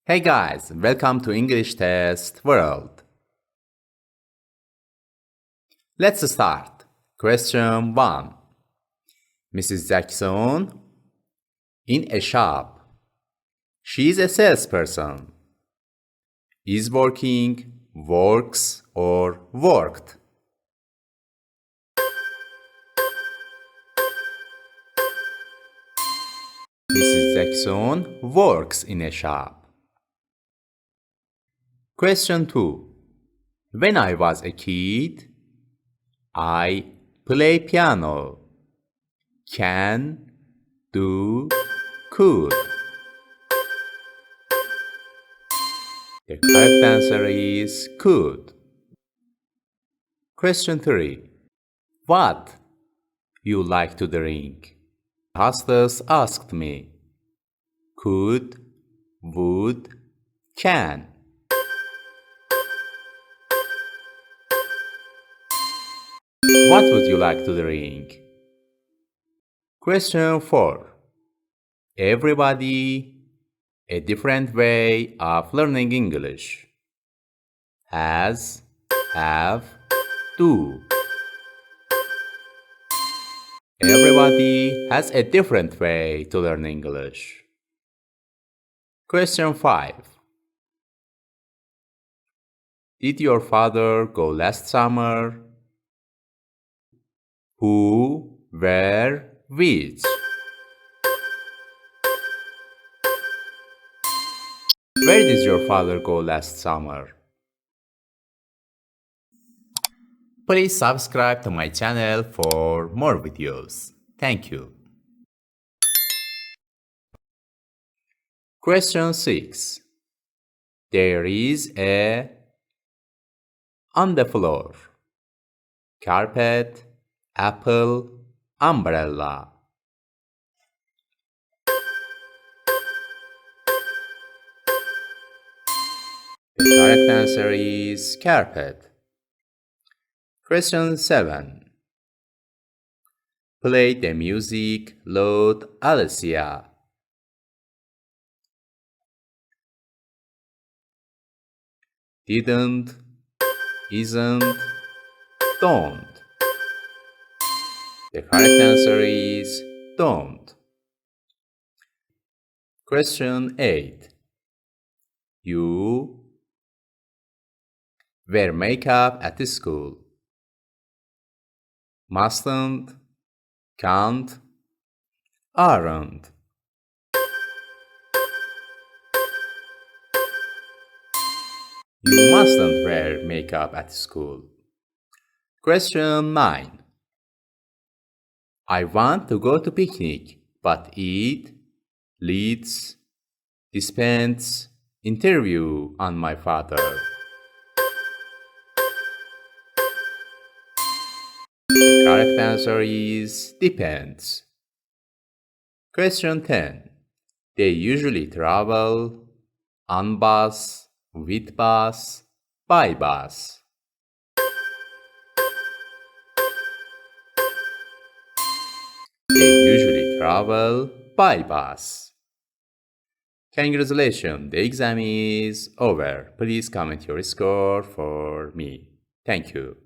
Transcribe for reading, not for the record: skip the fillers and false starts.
Hey guys, welcome to English Test World. Let's start. Question 1. Mrs. Jackson in a shop. She's a salesperson. Is working, works, or worked? Mrs. Jackson works in a shop. Question 2. When I was a kid, I play piano. Can, do, could. The correct answer is could. Question 3. What you like to drink? Hostess asked me. Could, would, can. What would you like to drink? Question 4. Everybody, a different way of learning English. Has, have, do. Everybody has a different way to learn English. Question 5. Did your father go last summer? Who, where, which? Where did your father go last summer? Please subscribe to my channel for more videos. Thank you. Question 6. There is a on the floor. Carpet, apple, umbrella. The correct answer is carpet. Question 7. Play the music loud, Alicia. Didn't, isn't, don't. The correct answer is don't. Question 8. You wear makeup at the school. Mustn't, can't, aren't. You mustn't wear makeup at school. Question 9. I want to go to picnic, but eat, leads, depends, interview on my father. The correct answer is depends. Question 10. They usually travel on bus, with bus, by bus. They usually travel by bus. Congratulations, the exam is over. Please comment your score for me. Thank you.